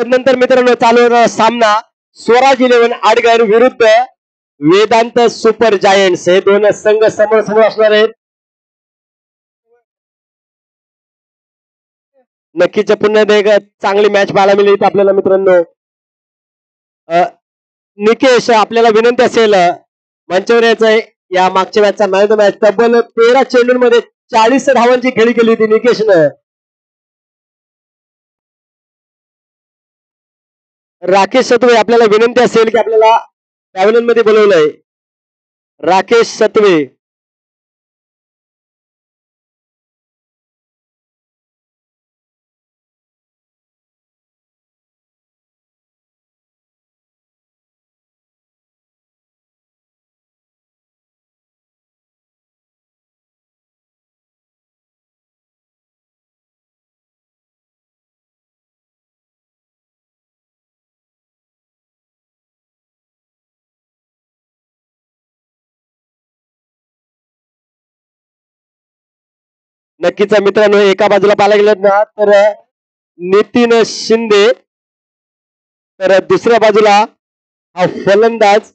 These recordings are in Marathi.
तदनंतर मित्रांनो चालू होणार सामना स्वराज 11 आडगर विरुद्ध वेदांत सुपर जायंट्स. हे दोन संघ समोर समोर असणार आहेत. नक्कीच पुन्हा एक चांगली मॅच पाहायला मिळेल आपल्याला मित्रांनो. निकेश आपल्याला विनंती असेल मंचावर यायचंय. या मागच्या मॅचचा मॅच मॅच तब्बल 13 चेंडूंमध्ये 40 धावांची खेळी केली होती निकेशनं. राकेश सत्वे आपल्याला विनंती असेल की आपल्याला पॅव्हलियन मध्ये बोलवलंय. राकेश सत्वे नक्कीच मित्रांनो. एका बाजूला पाहायला गेलं ना तर नितीन शिंदे, तर दुसऱ्या बाजूला हा फलंदाज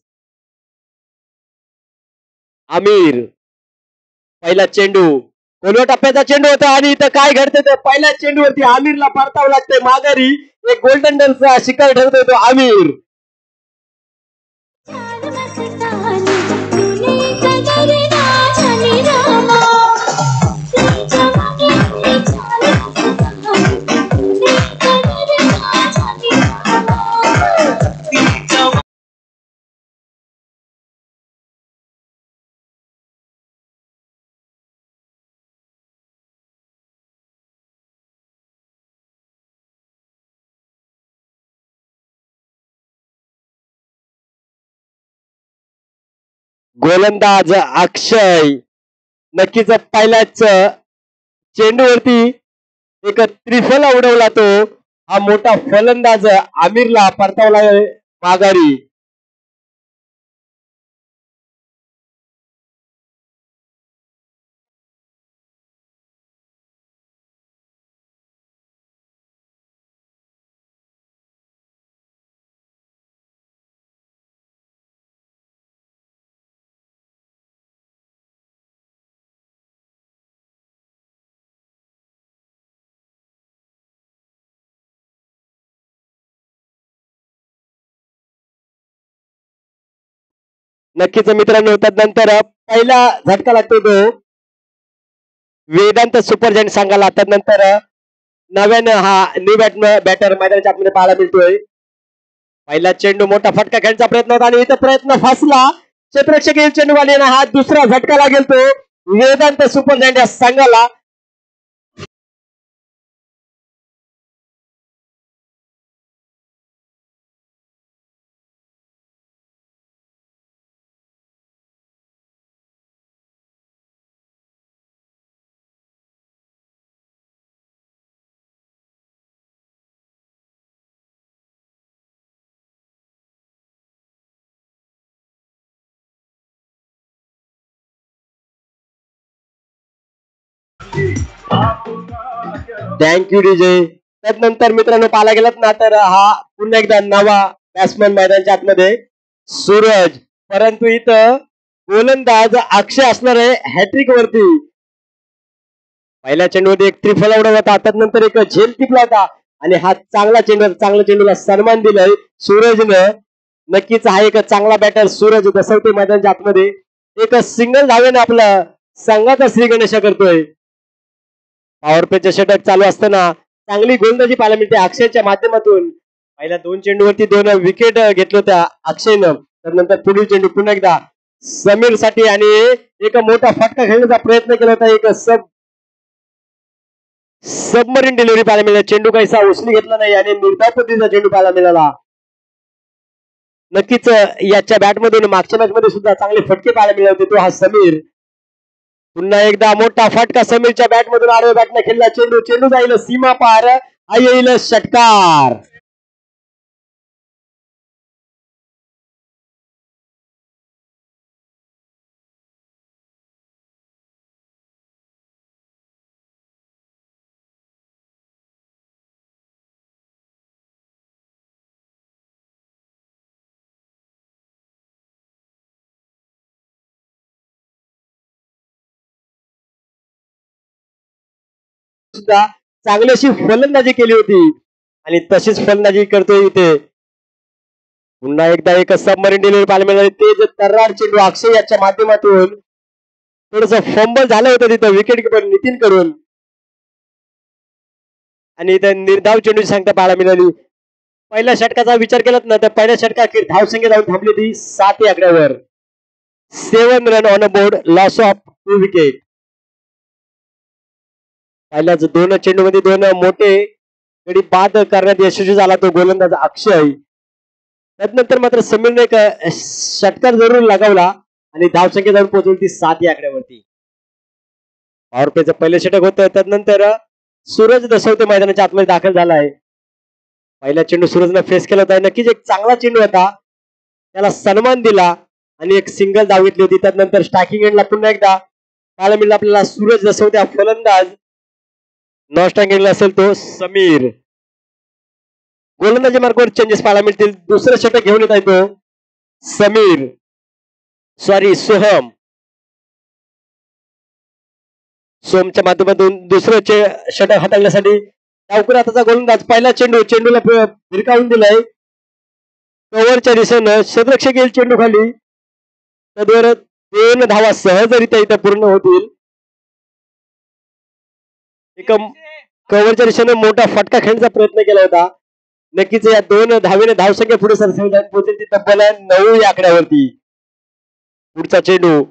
आमिर. पहिला चेंडू कोणत्या टप्प्याचा चेंडू होता आणि इथं काय घडतं तर पहिल्या चेंडूवरती आमिरला परतावं लागतंय माघारी. एक गोल्डन डनचा शिकार ठरतोय तो आमिर. गोलंदाज अक्षय नक्कीच पहिल्याच चेंडूवरती एक त्रिफला उडवला तो. हा मोठा फलंदाज आमिरला परतावला माघारी. नक्कीच मित्रांनो. त्यानंतर पहिला झटका लागतो तो वेदांत सुपर जायंट संघाला. त्यानंतर नव्यानं हा न्यू बॅटर मैदानाच्या आतमध्ये पाहायला मिळतोय. पहिला चेंडू मोठा फटका खेळण्याचा प्रयत्न होता आणि इथं प्रयत्न फसला. क्षेत्ररक्षक येईल चेंडू वाले हा दुसरा झटका लागेल तो वेदांत सुपर जायंट या संघाला. Thank you DJ. त्यानंतर मित्रांनो पाहायला गेलात ना तर हा पुन्हा एकदा नवा बॅट्समन मैदानाच्या आतमध्ये सूरज. परंतु इथं गोलंदाज अक्षय असणार आहे हॅट्रिक वरती. पहिल्या चेंडूमध्ये एक त्रिफला उडवला होता. त्यानंतर एक झेल टिपला होता आणि हा चांगला चेंडूला सन्मान दिलाय सूरजनं. नक्कीच हा एक चांगला बॅटर सूरज दसवते मैदानाच्या आतमध्ये. एक सिंगल धावेने आपला संघाचा श्री गणेश करतोय. पॉवर प्लेचे षटक चालू असताना चांगली गोलंदाजी पाहायला मिळते अक्षयच्या माध्यमातून. पहिल्या 2 चेंडूवरती 2 विकेट घेतल्या होत्या अक्षयनं. त्यानंतर पुढील चेंडू पुन्हा एकदा समीर साठी आणि एक मोठा फटका खेळण्याचा प्रयत्न केला होता. एक सबमरीन डिलिव्हरी पाहायला मिळाली. चेंडू काहीसा उचली घेतला नाही आणि निर्धाव पद्धतीचा चेंडू पाहायला मिळाला. नक्कीच याच्या बॅटमधून मागच्या मॅच मध्ये सुद्धा चांगले फटके पाहायला मिळाले होते तो हा समीर. पुन्हा एकदा मोठा फटका समीरच्या बॅट मधून आडव्या बॅटने खेळला चेंडू जाईल सीमा पार. येईल षटकार. सुद्धा चांगली अशी फलंदाजी केली होती आणि तशीच फलंदाजी करतोय इथे पुन्हा एकदा एक सबमरीन डिलिव्हरी पाहायला मिळाली तेज तर्रार चेंडू अक्षय याच्या माध्यमातून थोडस फंबल झालं होतं तिथं विकेट किपर नितीन कडून आणि इथं निर्धाव चेंडूची संख्या पाहायला मिळाली पहिल्या षटकाचा विचार केलात ना तर पहिल्या षटकात धावसंख्या जाऊन थांबली होती 7 या आकड्यावर 7 run on a board loss of 2 wicket पहिल्याच 2 चेंडू मध्ये 2 मोठे गडी बाद करण्यात यशस्वी झाला तो गोलंदाज अक्षय त्यानंतर मात्र समीरने एक षटकार जरूर लगावला आणि धावसंख्या जाऊन पोहोचवली ती 7 या आकड्यावरती पॉवर प्लेचं पहिलं षटक होतं त्यानंतर सूरज दसवते मैदानाच्या आतमध्ये दाखल झाला आहे पहिला चेंडू सूरजनं फेस केला होता नक्कीच एक चांगला चेंडू होता त्याला सन्मान दिला आणि एक सिंगल धाव घेतली होती त्यानंतर स्ट्रायकिंग एंडला पुन्हा एकदा पाहायला मिळालं आपल्याला सूरज दसवते फलंदाज नॉन स्ट्रायकिंग एंडला असेल तो समीर गोलंदाजी मार्गावर चेंजेस पाहायला मिळतील दुसरं षटक घेऊन येत आहे तो समीर सॉरी सोहम सोमच्या माध्यमातून दुसरं षटक हाताळण्यासाठी डावकर हाताचा गोलंदाज पहिला चेंडूला भिरकावून दिलाय कव्हरच्या दिशेनं क्षेत्ररक्षक येईल चेंडू खाली तद्वार 2 धावा सहजरित्या इथं पूर्ण होतील एक कव्हरच्या दिशेनं मोठा फटका खेळण्याचा प्रयत्न केला होता नक्कीच या 2 धावेने धावसंख्या पुढे सरसरी पोहोचेल ती तब्बल 9 या आकड्यावरती पुढचा चेंडू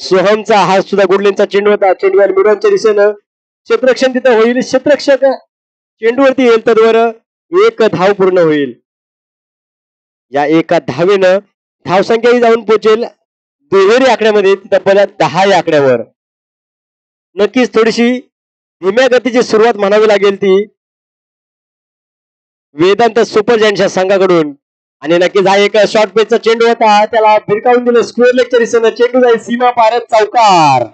सोहमचा हा सुद्धा गुडलेनचा चेंडू होता चेंडूवर मिडॉनच्या दिशेनं क्षेत्ररक्षण तिथं होईल क्षेत्ररक्षक चेंडूवरती येईल तद्वार 1 धाव पूर्ण होईल या एका धावेनं धावसंख्याही जाऊन पोहोचेल दुहेरी आकड्यामध्ये तब्बल 10 या आकड्यावर नक्कीच थोडीशी धीम्या गतीची सुरुवात म्हणावी लागेल ती वेदांत सुपर जायंटच्या संघाकडून आणि नक्कीच हा एक शॉर्ट पेचचा चेंडू होता त्याला भिरकावून दिलं स्क्वेअर लेगच्या दिशेनं चेंडू जाईल सीमा पार चौकार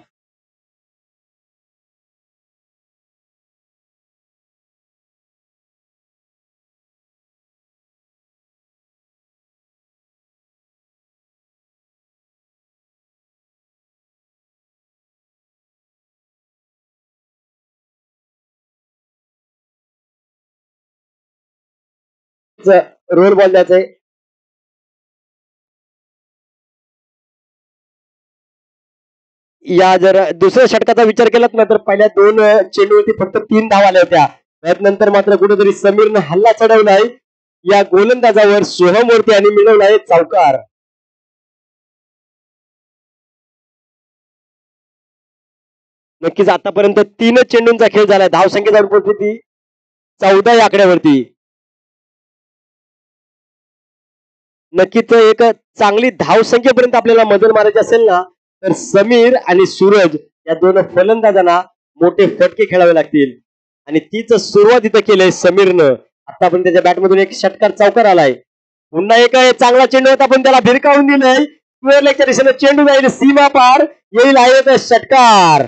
रोल बॉल द्यायचंय या जर दुसऱ्या षटकाचा विचार केलात ना तर पहिल्या 2 चेंडूवरती फक्त 3 धावा आल्या होत्या त्यानंतर मात्र कुठेतरी समीरनं हल्ला चढवलाय या गोलंदाजावर सोहमवरती आणि मिळवलाय चौकार नक्कीच आतापर्यंत 3 चेंडूंचा खेळ झालाय धावसंख्या जाऊन पोहोचली ती 14 या आकड्यावरती नक्कीच एक चांगली धावसंख्येपर्यंत आपल्याला मजल मारायची असेल ना तर समीर आणि सूरज या 2 फलंदाजांना मोठे फटके खेळावे लागतील आणि तीच सुरुवात इथं केलंय समीरनं आतापर्यंत त्याच्या बॅटमधून एक षटकार चौकार आलाय पुन्हा एक चांगला चेंडू होता पण त्याला भिरकावून दिलंय स्क्वेअर लेगच्या दिशेनं चेंडू जाईल सीमा पार येईल आहे षटकार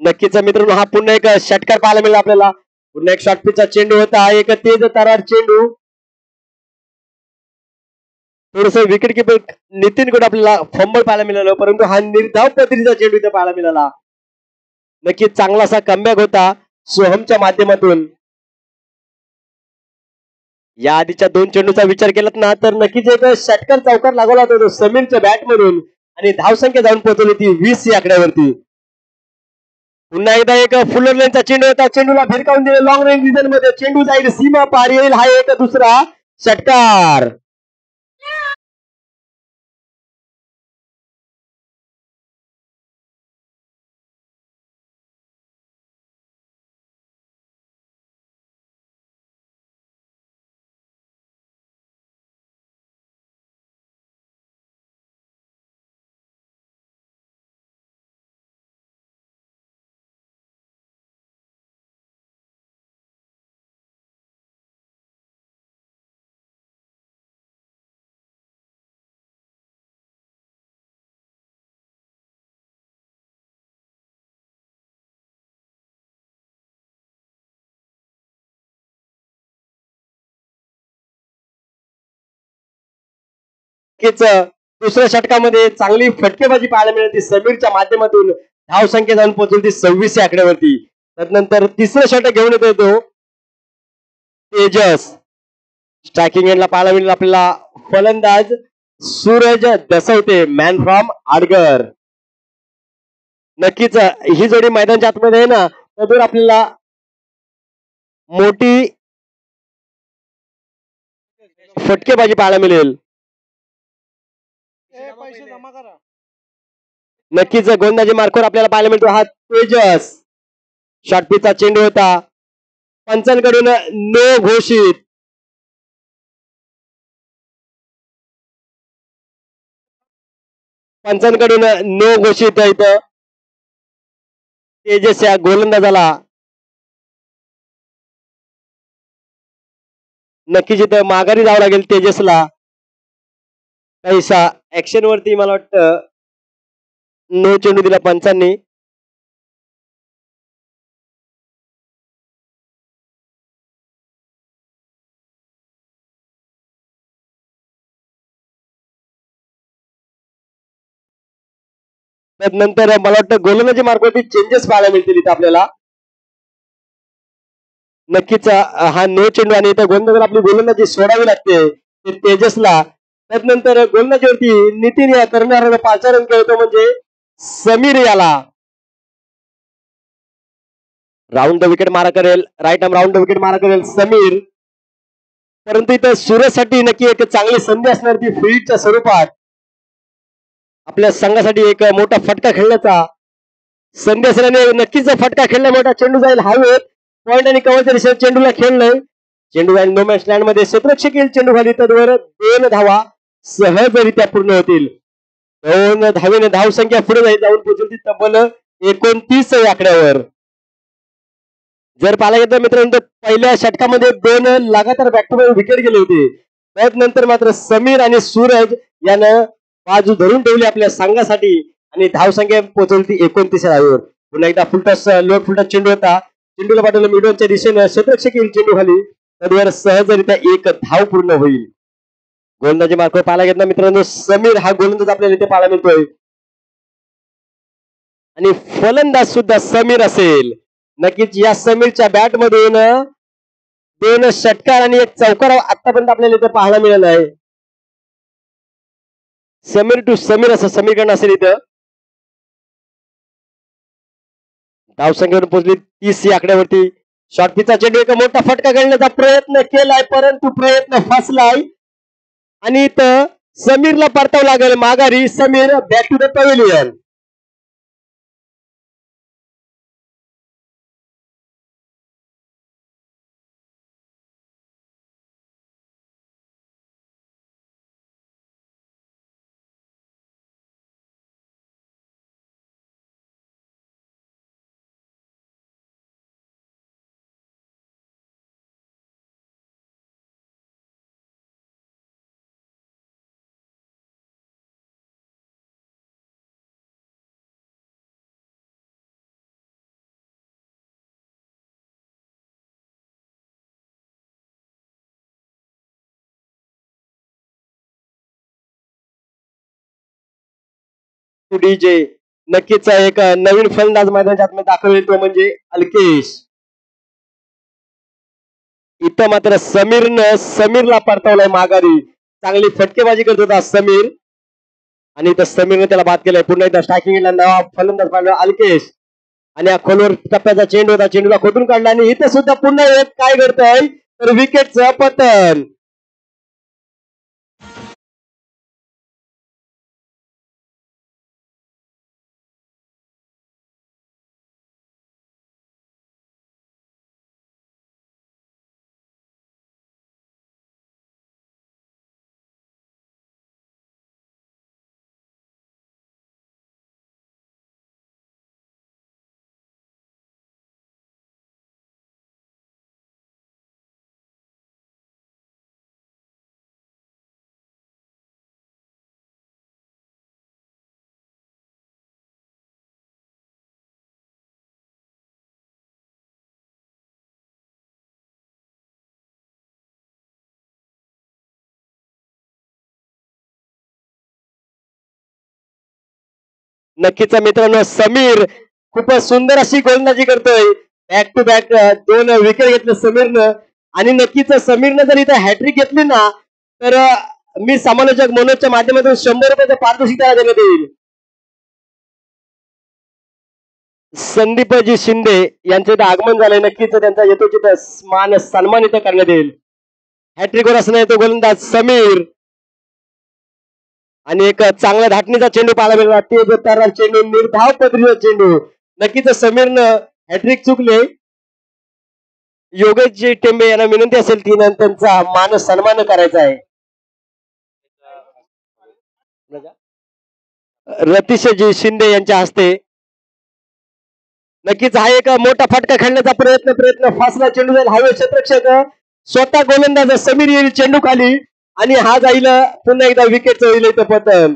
नक्कीच मित्रांनो हा पुन्हा एक षटकार पाहायला मिळाला आपल्याला पुन्हा एक शॉर्ट पिचचा चेंडू होता एक तेज तरार चेंडू थोडस विकेट किपर नितीन कडे आपल्याला फंबल पाहायला मिळालं परंतु हा निर्धाव पद्धतीचा चेंडू इथे पाहायला मिळाला नक्कीच चांगलासा कमबॅक होता सोहमच्या माध्यमातून या आधीच्या 2 चेंडूचा विचार केलात ना तर नक्कीच एक षटकार चौकार लागवला होता समीरच्या बॅट मधून आणि धावसंख्या जाऊन पोहोचवली ती 20 या आकड्यावरती पुन्हा एकदा एक फुलर लाईनचा चेंडू होता चेंडूला भिरकावून दिले लॉंग रेंज रिझन मध्ये चेंडू जाईल सीमा पार येईल हा एक दुसरा षटकार नक्कीच दुसऱ्या षटकामध्ये चांगली फटकेबाजी पाहायला मिळाली समीरच्या माध्यमातून धाव संख्या जाऊन पोहोचली ती 26 या आकड्यावरती. त्यानंतर तिसरं षटक घेऊन येतो तेजस. स्ट्रायकिंग एंडला पाहायला मिळेल आपल्याला फलंदाज सूरज दसवते मॅन फ्रॉम आडगर. नक्कीच ही जोडी मैदानच्या आतमध्ये आहे ना तर आपल्याला मोठी फटकेबाजी पाहायला मिळेल. नक्कीच गोलंदाजी मार्कवर आपल्याला पाहायला मिळतो हा तेजस. शॉर्टपिचचा चेंडू होता पंचांकडून नो घोषित. पंचांकडून नो घोषित इथं तेजस या गोलंदाजाला. नक्कीच इथं माघारी जावं लागेल तेजसला. काहीसा ऍक्शन वरती मला वाटतं नो चेंडू दिला पंचांनी. त्यानंतर मला वाटतं गोलंदाजी मार्गावरती चेंजेस पाहायला मिळतील इथं आपल्याला. नक्कीच हा नो चेंडू आणि इथं गोलंदाजाला आपली गोलंदाजी सोडावी लागते ते तेजसला. त्यानंतर गोलंदाजीवरती नितीन या करणारा पाचारण खेळतो म्हणजे समीर याला. राऊंड द विकेट मारा करेल right arm round the wicket मारा करेल समीर. परंतु इथं सूरजसाठी नक्की एक चांगली संधी असणार ती फील्डच्या स्वरूपात आपल्या संघासाठी एक मोठा फटका खेळण्याचा संधी असल्याने नक्कीच फटका खेळला मोठा चेंडू जाईल हवेत. पॉइंट आणि कव्हरच्या दिशेने चेंडूला खेळलंय. चेंडू जाईल नो मॅच लँड मध्ये क्षेत्ररक्षक येईल चेंडू खाली तद्वर 2 धावा सहजरित्या पूर्ण होतील. 2 धावेने धाव संख्या पुढे जाईल जाऊन पोहोचली तब्बल 29 आकड्यावर. जर पाहायला गेलं मित्रांनो पहिल्या षटकामध्ये 2 लगातार बॅक टू बॅक विकेट गेले होते. त्यानंतर मात्र समीर आणि सूरज यानं बाजू धरून ठेवली आपल्या संघासाठी आणि धावसंख्या पोहोचवली ती 29 धावेवर. पुन्हा एकदा फुलटॉस लोट फुलटॉस चेंडू होता. चेंडूला पाठवलं मिडवनच्या दिशेनं क्षेत्ररक्षक येईल चेंडू खाली तद्वर सहजरित्या 1 धाव पूर्ण होईल. गोलंदाजी मार्फत पाहायला घेतला मित्रांनो समीर हा गोलंदाज आपल्याला इथे पाहायला मिळतोय आणि फलंदाज सुद्धा समीर असेल. नक्कीच या समीरच्या बॅट मधून 2 षटकार आणि 1 चौकार आतापर्यंत आपल्याला इथे पाहायला मिळाला आहे. समीर टू समीर असं समीकरण असेल इथं. धावसंख्येवर पोहोचली 30 या आकड्यावरती. शॉर्ट पिचचा चेंडू एक मोठा फटका खेळण्याचा प्रयत्न केलाय परंतु प्रयत्न फसलाय आणि इथं समीरला परतावं लागेल माघारी. Sameer back to the pavilion. DJ नक्कीच एक नवीन फलंदाज मैदानाच्या आतमध्ये दाखल येतो म्हणजे अल्केश. इथं मात्र समीरला परतावलाय माघारी. चांगली फटकेबाजी करत होता समीर आणि इथं समीरने त्याला बाद केलाय. पुन्हा एकदा स्ट्रायकिंगला नवा फलंदाज पाहिला अल्केश आणि या खोलवर टप्प्याचा चेंडू होता चेंडूला खोदून काढला आणि इथं सुद्धा पुन्हा एक काय करतोय तर विकेटचं पतन. नक्कीच मित्रांनो समीर खूपच सुंदर अशी गोलंदाजी करतोय. बॅक टू बॅक 2 विकेट घेतले समीरनं आणि नक्कीच समीरनं जर इथे हॅट्रिक घेतली ना तर मी समालोचक मनोजच्या माध्यमातून 100 रुपयाचं पारितोषिक त्याला देण्यात येईल. संदीपजी शिंदे यांचे इथं आगमन झालंय. नक्कीच त्यांचा यथोचित मान सन्मान इथं करण्यात येईल. हॅट्रिकवर असणार तो गोलंदाज समीर आणि एक चांगल्या धाटणीचा चेंडू पाहायला मिळाला. तेज तर्रार चेंडू, निर्धाव पद्धतीचा चेंडू. नक्कीच समीरनं हॅट्रिक चुकले. योगेशजी टेंबे यांना विनंती असेल की त्यांचा मान सन्मान करायचा आहे. रतीशजी शिंदे यांच्या हस्ते नक्कीच हा एक मोठा फटका खेळण्याचा प्रयत्न फासला चेंडू जाईल. हवे क्षेत्ररक्षक स्वतः गोलंदाज समीर येईल चेंडू खाली आणि हा जाईल पुन्हा एकदा विकेट होईल इथं पतन.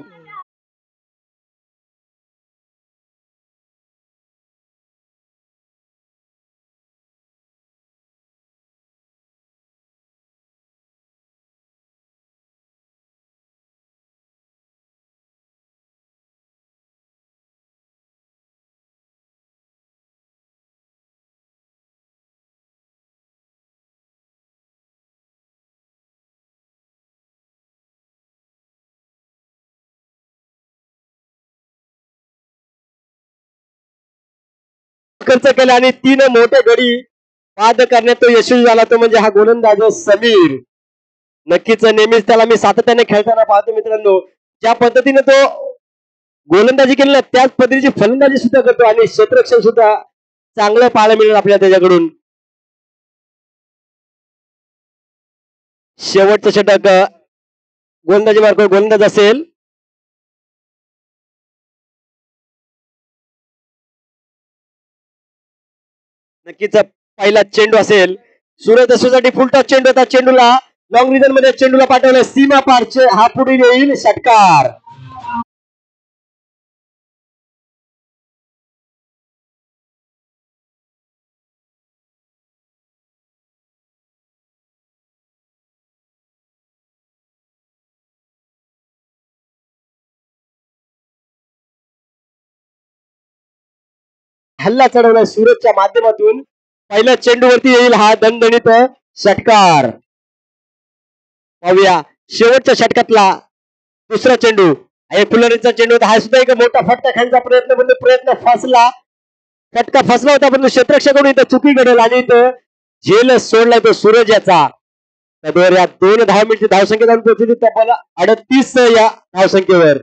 खर्च केला आणि 3 मोठे गडी बाद करण्यात तो यशस्वी झाला तो म्हणजे हा गोलंदाज समीर. नक्कीच नेहमीच त्याला मी सातत्याने खेळताना पाहतो मित्रांनो. ज्या पद्धतीने तो गोलंदाजी केली ना त्याच पद्धतीची फलंदाजी सुद्धा करतो आणि क्षेत्ररक्षण सुद्धा चांगलं पाहायला मिळेल आपल्याला त्याच्याकडून. शेवटचं षटक गोलंदाजी मार्ग गोलंदाज असेल. नक्कीच पहिला चेंडू असेल. सूरज सोसायटी फुलटॉस चेंडू होता. चेंडूला लॉंग रिजन मध्ये चेंडूला पाठवलं सीमा पारचे हा पुढे येईल षटकार. हल्ला चढवला सूरजच्या माध्यमातून. पहिल्या चेंडूवरती येईल हा दणदणीत षटकार. पाहूया शेवटच्या षटकातला दुसरा चेंडू. फुलरीचा चेंडू होता. हा सुद्धा एक मोठा फटका खेळण्याचा प्रयत्न फसला. फटका फसला होता परंतु क्षेत्ररक्षकडून इथं चुकी घडेल आणि इथं झेल सोडलाय तो सूरज याचा. त्याद्वारे या 2 धावसंख्या धावसंख्या जाऊन पोहोचली तब्बल 38 या धावसंख्येवर.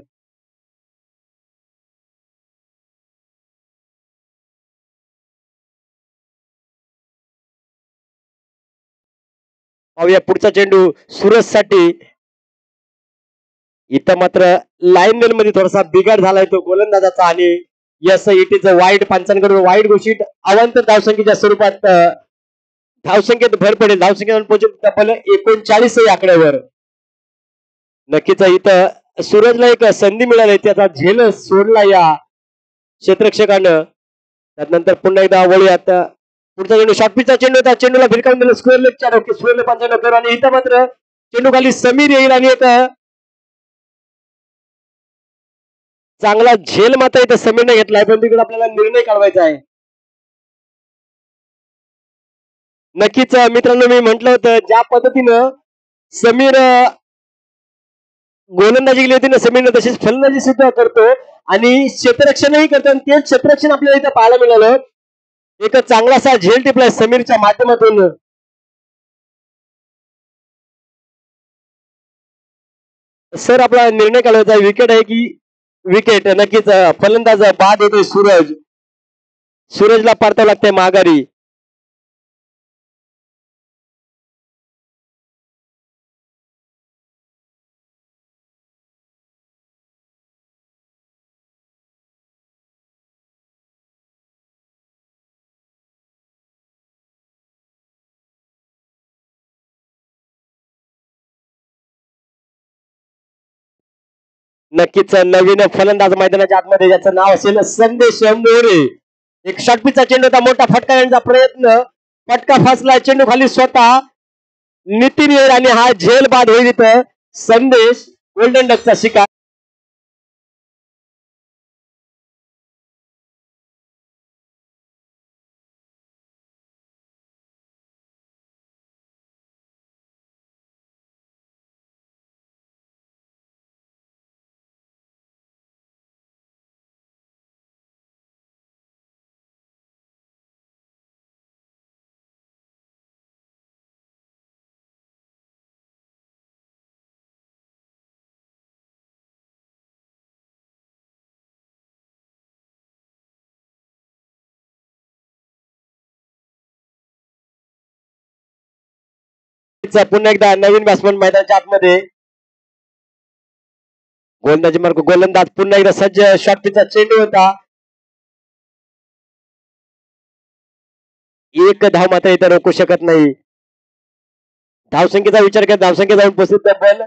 पाहूया पुढचा चेंडू सूरज साठी. इथं मात्र लाईन मेन मध्ये थोडासा बिघाड झालाय तो गोलंदाजाचा आणि यस इटीचं वाईट पंचांकडून वाईट घोषित अवांतर धावसंख्येच्या स्वरूपात धावसंख्येत भर पडेल. धावसंख्येत पोहोचून तब्बल 39 या आकड्यावर. नक्कीच इथं सूरजला एक संधी मिळाली त्याचा झेल सोडला या क्षेत्ररक्षकानं. त्यानंतर पुन्हा एकदा वळूयात. पुढचा चेंडू शॉर्ट पिचचा चेंडू होता. चेंडूला भिरकावून दिलं स्क्वेअर लेगच्या डोके स्क्वेअर लेग 95 आणि इथं मात्र चेंडू खाली समीर येईल आणि एक चांगला झेल मात्र इथं समीरने घेतलाय पण तिकडे आपल्याला निर्णय काढवायचा आहे. नक्कीच मित्रांनो मी म्हटलं होतं ज्या पद्धतीनं समीर गोलंदाजी केली होती ना समीरनं तशीच फलंदाजी सुद्धा करतो आणि क्षेत्ररक्षणही करतो आणि तेच क्षेत्ररक्षण आपल्याला इथं पाहायला मिळालं. एक चांगलासा झेल टिपलाय समीरच्या माध्यमातून. सर आपला निर्णय काढवायचा विकेट आहे की विकेट. नक्कीच फलंदाज बाद होतोय सूरज. सूरजला पारतावं लागतंय माघारी. नक्कीच नवीन फलंदाज मैदानाच्या आतमध्ये ज्याचं नाव असेल संदेश मोरे. एक षटपीचा चेंडू होता. मोठा फटका येण्याचा प्रयत्न. फटका फसला चेंडू खाली स्वतः नितीन येईल आणि हा झेल बाद होईल इथं. संदेश गोल्डन डकचा शिकार. पुन्हा एकदा नवीन बॅट्समन मैदानाच्या आतमध्ये. गोलंदाजी मार्ग गोलंदाज पुन्हा एकदा सज्ज. शॉर्ट पिचचा चेंडू होता. एक धाव मात्र इथं रोखू शकत नाही. धावसंख्येचा विचार केला धावसंख्या जाऊन पोहोचली तब्बल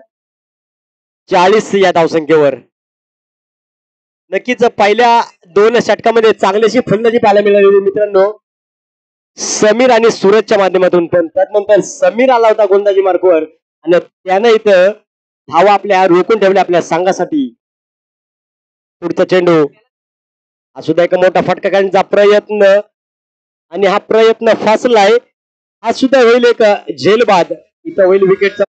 40 या धावसंख्येवर. नक्कीच पहिल्या 2 षटकामध्ये चांगलीशी फलंदाजी पाहायला मिळाली मित्रांनो समीर आणि सूरजच्या माध्यमातून. पण त्यानंतर समीर आला होता गोलंदाजी मार्कवर आणि त्यानं इथं धावा आपल्या रोखून ठेवल्या आपल्या संघासाठी. पुढचा चेंडू हा सुद्धा एक मोठा फटका काढण्याचा प्रयत्न आणि हा प्रयत्न फासलाय. हा सुद्धा होईल एक झेलबाद. इथं होईल विकेटचा.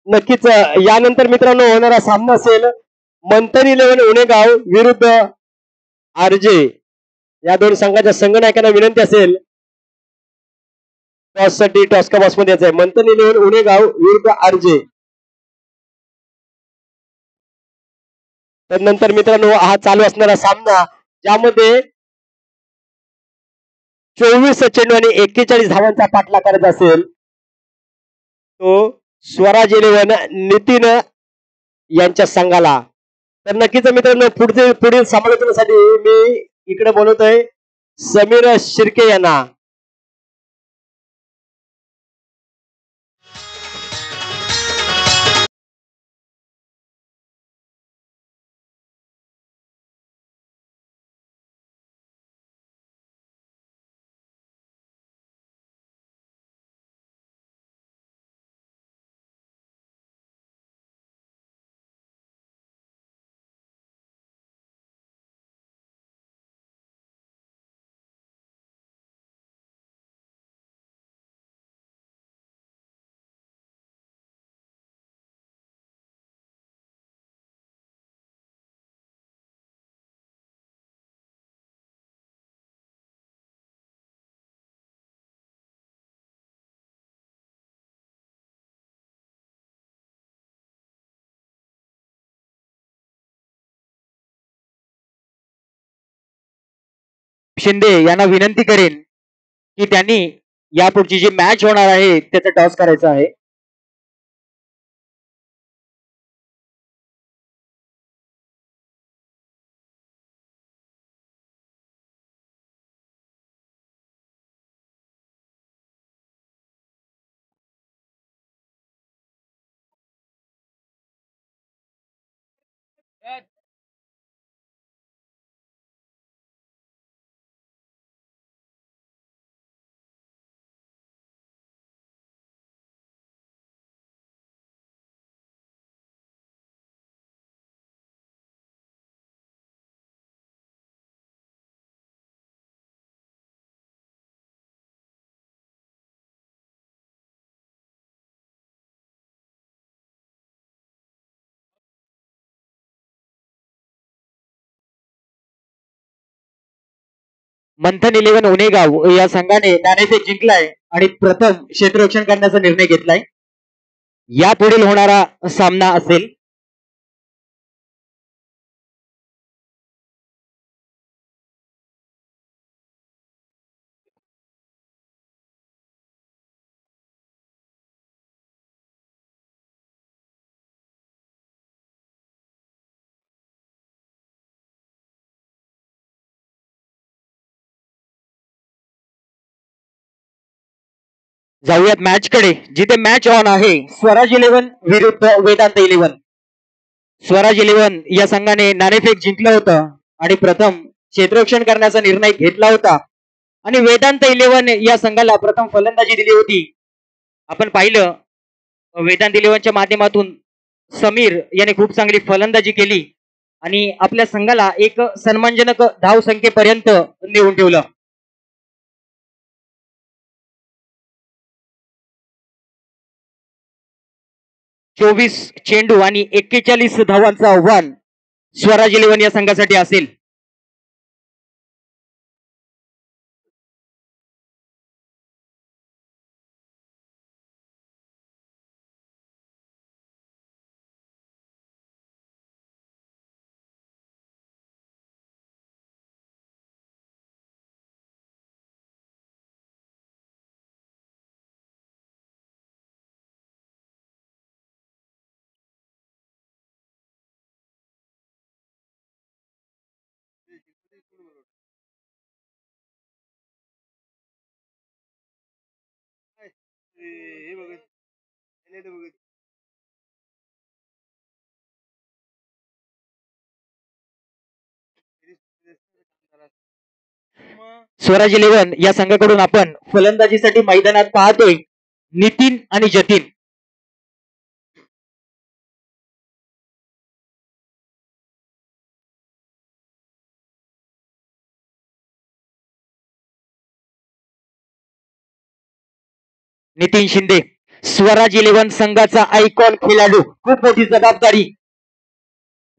नक्कीच यानंतर मित्रांनो होणारा सामना असेल मंथन 11 उणेगाव विरुद्ध आरजे. या दोन संघाच्या संघनायकांना विनंती असेल टॉससाठी टॉस का बॉक्समध्ये यायचं आहे. मंथन 11 उणेगाव विरुद्ध आरजे. त्यानंतर मित्रांनो हा चालू असणारा सामना ज्यामध्ये 24 चेंडू आणि 41 धावांचा पाठलाग करायचा असेल तो स्वराज 11 नितीन यांच्या संघाला. तर नक्कीच मित्रांनो पुढील समालोचनासाठी मी इकडे बोलवतोय समीर शिर्के यांना. शिंदे यांना विनंती करेन की त्यांनी यापुढची जी मॅच होणार आहे त्याचा टॉस करायचा आहे. मंथन 11 उणेगाव या संघाने नाणेफेक जिंकलाय आणि प्रथम क्षेत्ररक्षण करण्याचा निर्णय घेतलाय. यापुढील होणारा सामना असेल जाऊयात मॅच कडे जिथे मॅच ऑन आहे. स्वराज 11 विरुद्ध वेदांत 11. स्वराज 11 या संघाने नाणेफेक जिंकलं होतं आणि प्रथम क्षेत्ररक्षण करण्याचा निर्णय घेतला होता आणि वेदांत 11 या संघाला प्रथम फलंदाजी दिली होती. आपण पाहिलं वेदांत 11च्या माध्यमातून समीर याने खूप चांगली फलंदाजी केली आणि आपल्या संघाला एक सन्मानजनक धाव संख्येपर्यंत नेऊन ठेवलं. चोवीस चेंडू आणि 41 धावांचं आव्हान स्वराज 11 या संघासाठी असेल. स्वराज 11 या संघाकडून आपण फलंदाजीसाठी मैदानात पाहतोय नितीन आणि जतीन. नितीन शिंदे स्वराज 11 संघाचा आयकॉन खेळाडू, खूप मोठी जबाबदारी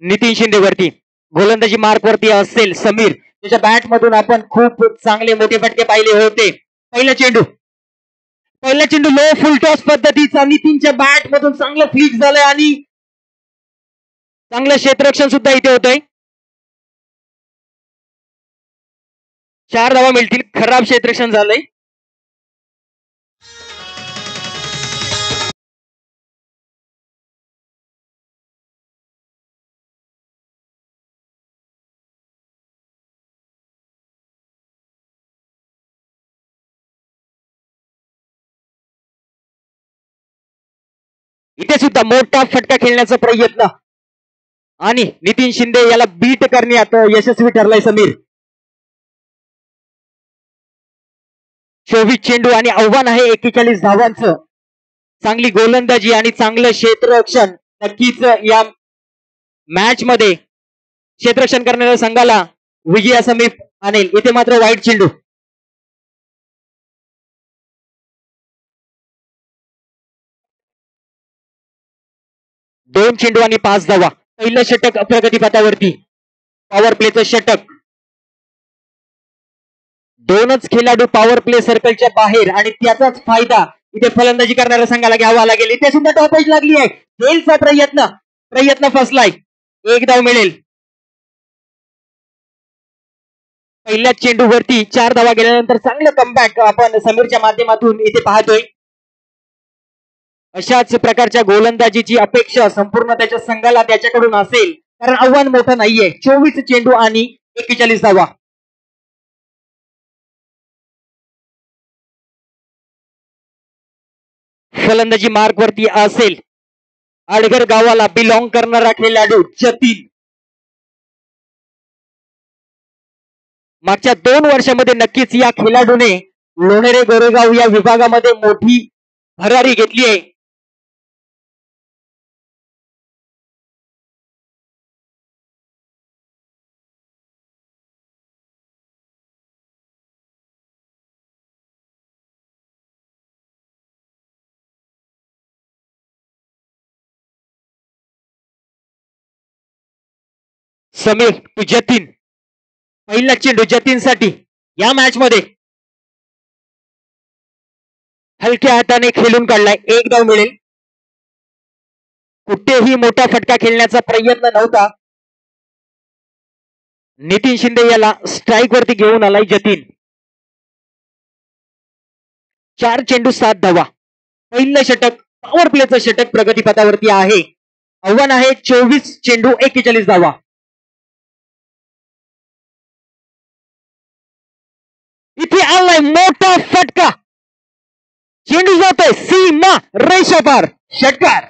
नितीन शिंदे वरती. गोलंदाजी मार्क वरती असेल समीर, त्याच्या बॅट मधून आपण खूप चांगले मोठे फटके पाहिले होते. पहिला चेंडू लो फुल टॉस पद्धतीचा नितीनच्या बॅट मधून चांगलं फ्लिक झालंय आणि चांगलं क्षेत्ररक्षण सुद्धा इथे होतंय. 4 धावा मिळतील. खराब क्षेत्ररक्षण झालंय. इथे सुद्धा मोठा फटका खेळण्याचा प्रयत्न आणि नितीन शिंदे याला बीट करण्यात यशस्वी ठरलाय समीर. 24 चेंडू आणि आव्हान आहे 41 धावांचं. चांगली गोलंदाजी आणि चांगलं क्षेत्ररक्षण नक्कीच या मॅच मध्ये क्षेत्ररक्षण करणाऱ्या संघाला विजया समीप आणेल. इथे मात्र वाईट चेंडू. दोन चेंडू आणि 5 धावा. पहिलं षटक प्रगतीपथावरती. पॉवर प्लेचं षटक. दोनच खेळाडू पॉवर प्ले सर्कलच्या बाहेर आणि त्याचाच फायदा इथे फलंदाजी करणाऱ्या संघाला घ्यावा लागेल. इथे सुद्धा टॉपेज लागली आहे. खेळचा प्रयत्न फसलाय. एक धाव मिळेल. पहिल्या चेंडूवरती 4 धावा गेल्यानंतर चांगलं कमबॅक आपण समीरच्या माध्यमातून इथे पाहतोय. अशाच प्रकारच्या गोलंदाजीची अपेक्षा संपूर्ण त्याच्या संघाला त्याच्याकडून असेल, कारण आव्हान मोठं नाहीये. 24 चेंडू आणि 41 धावा. फलंदाजी मार्क वरती असेल आडगर गावाला बिलॉंग करणारा खेळाडू जतीन. मागच्या 2 वर्षामध्ये नक्कीच या खेळाडूने लोणेरे गोरेगाव या विभागामध्ये मोठी भरारी घेतली आहे. समीर टू जतीन. पहिला चेंडू जतीन साठी. या मॅच मध्ये हलक्या हाताने खेळून काढलाय. एक धाव मिळेल. कुठेही मोठा फटका खेळण्याचा प्रयत्न नव्हता. नितीन शिंदे याला स्ट्राईक वरती घेऊन आलाय जतीन. 4 चेंडू 7 धावा. पहिलं षटक पॉवर प्लेचं षटक प्रगतीपथावरती आहे. आव्हान आहे 24 चेंडू 41 धावा. इथे आलाय मोठा फटका. चेंडू जातोय सीमा रेषापार. षटकार.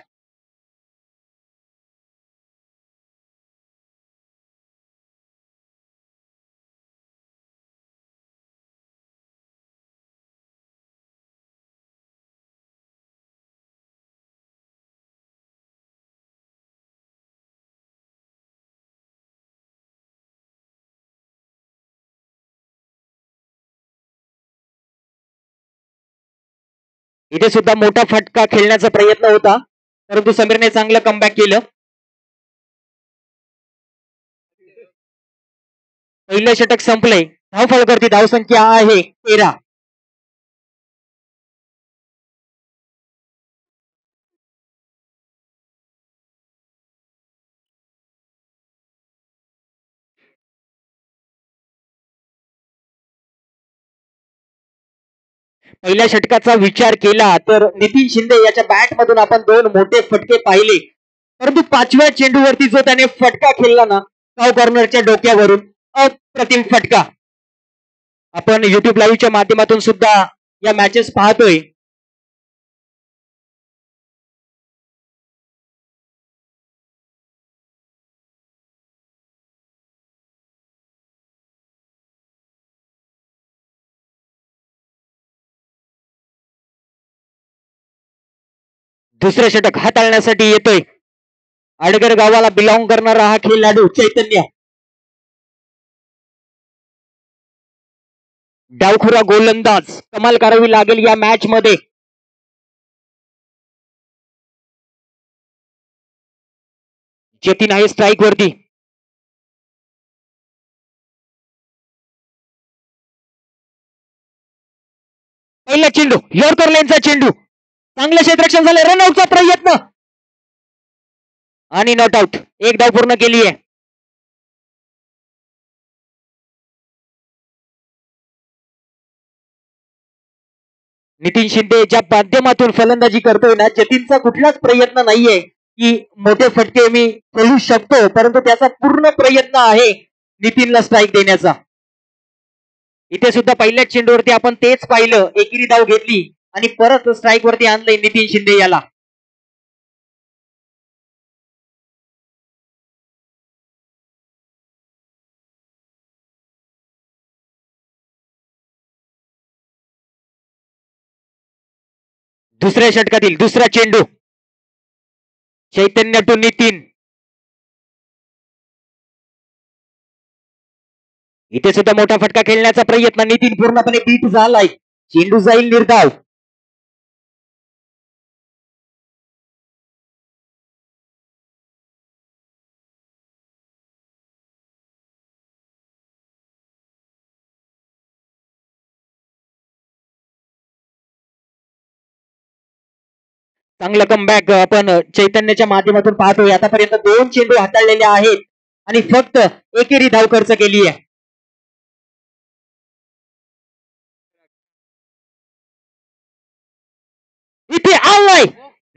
इथे सुद्धा मोठा फटका खेळण्याचा प्रयत्न होता, परंतु समीरने चांगलं कमबॅक केलं. पहिलं षटक संपलंय. धावफलकावरती धावसंख्या आहे 13. पहिल्या षटकाचा विचार केला तर नितीन शिंदे याच्या बॅट मधून आपण 2 मोठे फटके पाहिले, परंतु 5व्या चेंडूवरती जो त्याने फटका खेळला ना, काव कॉर्नरच्या डोक्यावरून, अप्रतिम फटका. आपण युट्यूब लाईव्हच्या माध्यमातून सुद्धा या मॅचेस पाहतोय. दुसरे षटक हाताळण्यासाठी येतोय आडगर गावाला बिलॉंग करणारा हा खेळाडू चैतन्य. डावखुरा गोलंदाज, कमाल करावी लागेल या मॅच मध्ये. जतीन आहे स्ट्राईक वरती. पहिला चेंडू यॉर्कर लेनचा चेंडू, चांगलं क्षेत्ररक्षण झालं. रनआउटचा प्रयत्न आणि नॉट आउट. एक धाव पूर्ण केली आहे. नितीन शिंदेच्या माध्यमातून फलंदाजी करतोय ना, जतीनचा कुठलाच प्रयत्न नाहीये की मोठे फटके मी खेळू शकतो, परंतु त्याचा पूर्ण प्रयत्न आहे नितीनला स्ट्राईक देण्याचा. इथे सुद्धा पहिल्याच चेंडूवरती आपण तेच पाहिलं, एकेरी धाव घेतली आणि परत स्ट्राईक वरती आणलंय नितीन शिंदे याला. दुसऱ्या षटकातील दुसरा चेंडू, चैतन्य टू नितीन. इथे सुद्धा मोठा फटका खेळण्याचा प्रयत्न. नितीन पूर्णपणे बीट झालाय. चेंडू जाईल निर्धाव. चांगलं कमबॅक आपण चैतन्याच्या माध्यमातून पाहतोय. आतापर्यंत 2 चेंडू हाताळलेले आहेत आणि फक्त एकेरी धाव खर्च केली आहे. इथे आलाय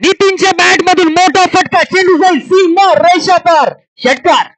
नितीनच्या बॅट मधून मोठा फटका. चेंडू जाईल सीमा रेषा पार. षटकार.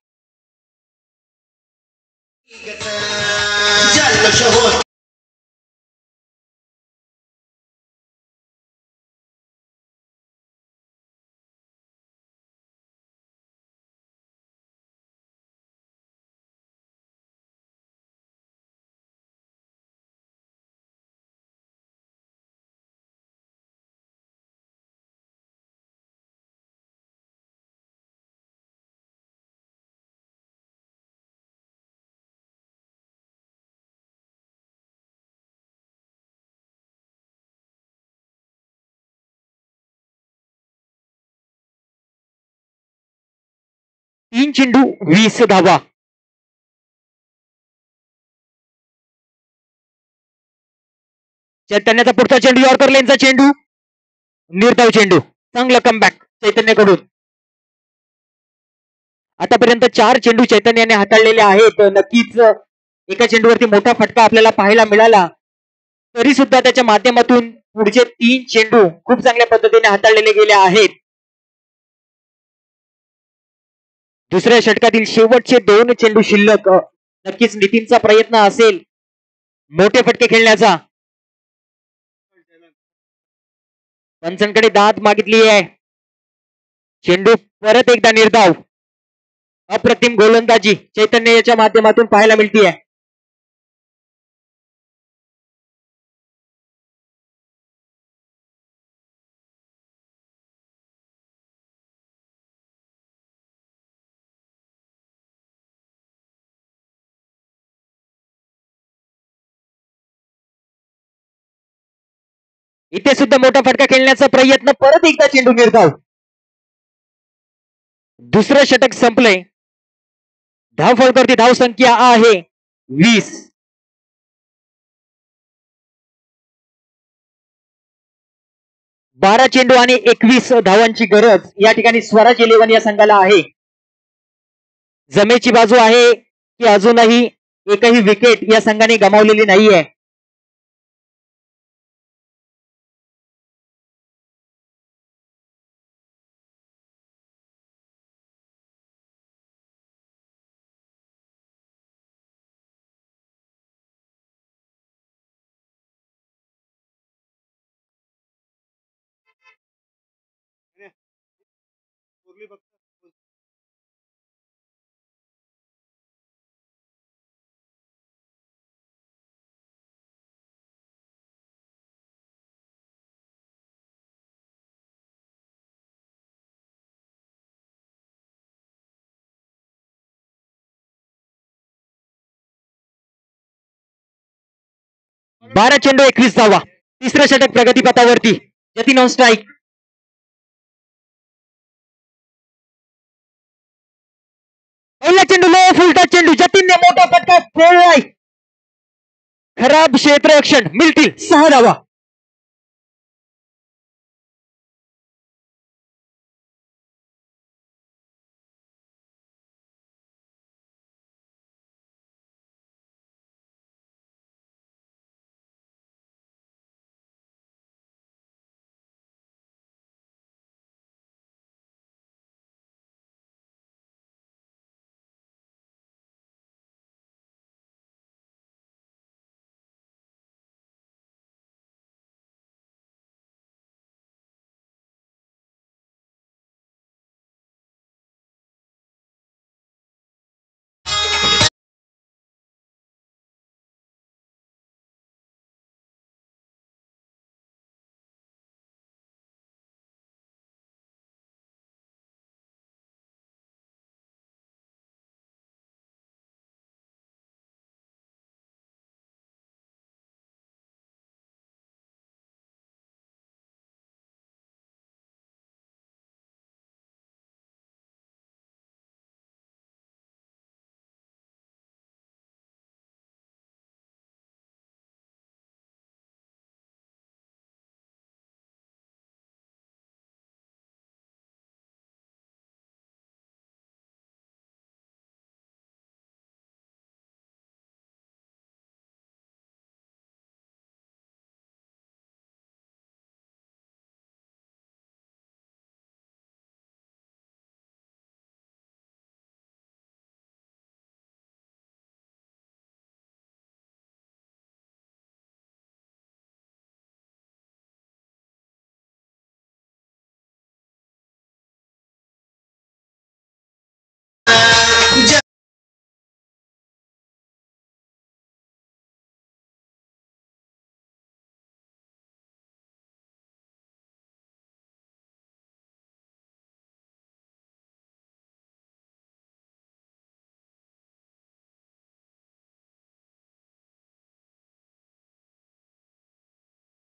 तीन चेंडू 20 धावा. चैतन्याचा पुढचा चेंडू यॉर्कर लेनचा चेंडू, निर्धाव चेंडू. चांगलं कमबॅक चैतन्यकडून. आतापर्यंत 4 चेंडू चैतन्याने हाताळलेले आहेत. नक्कीच एका चेंडूवरती मोठा फटका आपल्याला पाहायला मिळाला, तरी सुद्धा त्याच्या माध्यमातून पुढचे 3 चेंडू खूप चांगल्या पद्धतीने हाताळलेले गेले आहेत. दुसऱ्या षटकातील शेवटचे 2 चेंडू शिल्लक. नक्कीच नितीनचा प्रयत्न असेल मोठे फटके खेळण्याचा. पंचांकडे दाद मागितली आहे. चेंडू परत एकदा निर्धाव. अप्रतिम गोलंदाजी चैतन्य याच्या माध्यमातून पाहायला मिळते. इथे सुद्धा मोठा फटका खेळण्याचा प्रयत्न, परत एकदा चेंडू निर्धाव. दुसरं षटक संपलंय. धाव फलकावरती धाव संख्या आहे 20. बारा चेंडू आणि 21 धावांची गरज या ठिकाणी स्वराज 11 या संघाला आहे. जमेची बाजू आहे की अजूनही एकही विकेट या संघाने गमावलेली नाहीये. बारा चेंडू 21 धावा. तिसरं षटक प्रगतीपथावरती. Jatin on strike. पहिला चेंडू लो फुलटा चेंडू. जतीनने मोठा फटका खेळलाय. खराब क्षेत्ररक्षण. मिळतील 6 धावा.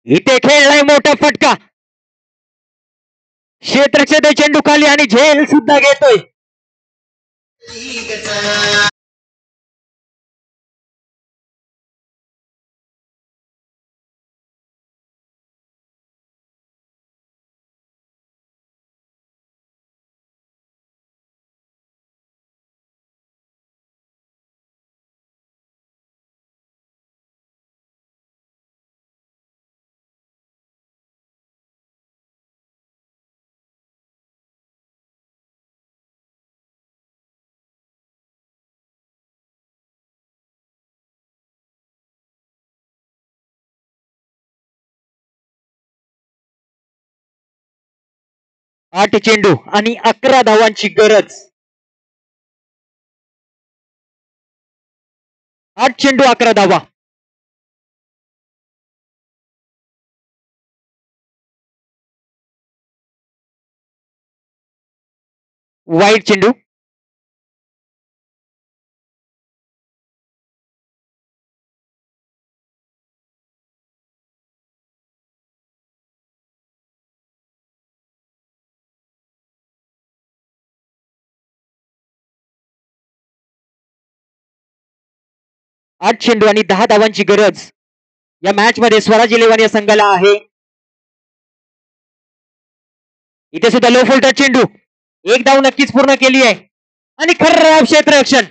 इथे खेळलाय मोठा फटका. क्षेत्ररक्षक चेंडू खाली आणि झेल सुद्धा घेतोय. आठ चेंडू आणि 11 धावांची गरज. 8 चेंडू 11 धावा. वाईट चेंडू. 8 चेंडू आणि 10 धावांची गरज या मॅच मध्ये स्वराज इलेव्हन या संघाला आहे. इथे सुद्धा लो फुलटच चेंडू, एक धाव नक्कीच पूर्ण केली आहे आणि खराब क्षेत्ररक्षण.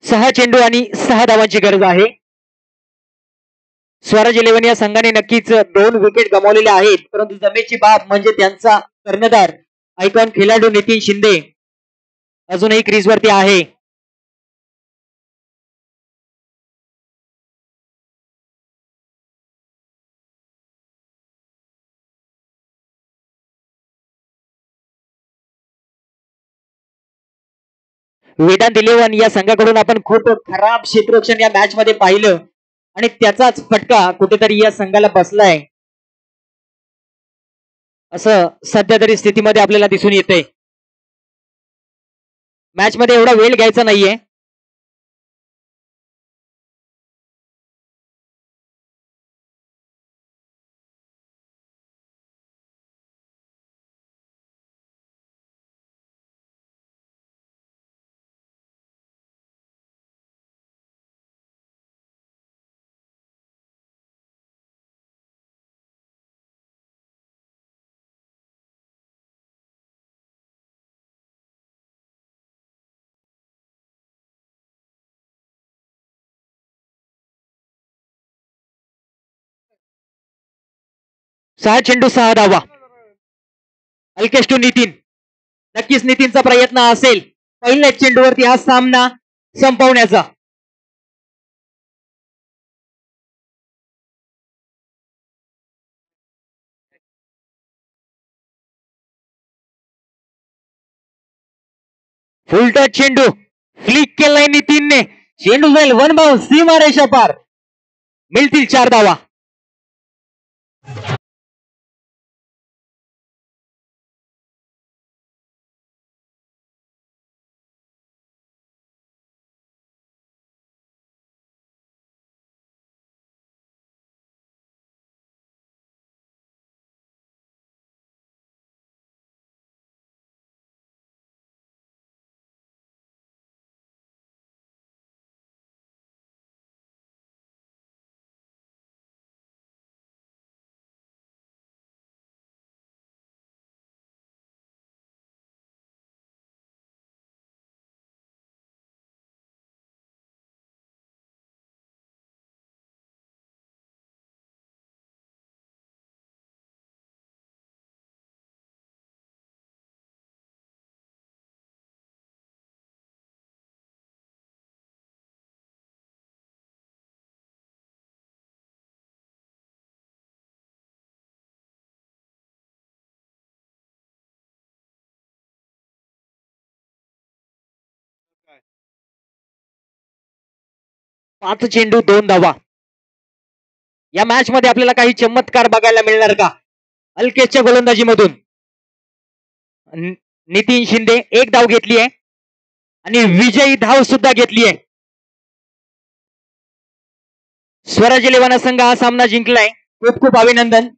सहा चेंडू आणि 6 धावांची गरज आहे. स्वराज इलेव्हन या संघाने नक्कीच 2 विकेट गमावलेल्या आहेत, परंतु जमेची बाब म्हणजे त्यांचा कर्णधार आयकॉन खेळाडू नितीन शिंदे अजूनही क्रीजवरती आहे. वेदांत इलेव्हन या संघाकडून आपण खूप खराब क्षेत्ररक्षण या मॅच मध्ये पाहिलं आणि त्याचाच फटका कुठेतरी या संघाला बसलाय असं सध्या तरी स्थितीमध्ये आपल्याला दिसून येते. मॅच मध्ये एवढा वेळ घ्यायचा नाहीये. सहा चेंडू 6 धावा. अल्केश टू नितीन, नक्कीच नितीनचा प्रयत्न असेल पहिल्याच चेंडूवरती हा सामना संपवण्याचा. फुलटच चेंडू फ्लिक केलाय नितीनने, चेंडू जाईल 1 बाउंस सीमारेषा पार, मिळतील 4 धावा. पाच चेंडू 2 धावा. या मॅच मध्ये आपल्याला काही चमत्कार बघायला मिळणार का? अल्केशच्या गोलंदाजीमधून नितीन शिंदे 1 धाव घेतली आहे आणि विजयी धाव सुद्धा घेतली आहे. स्वराज इलेव्हन संघ हा सामना जिंकलाय, खूप खूप अभिनंदन.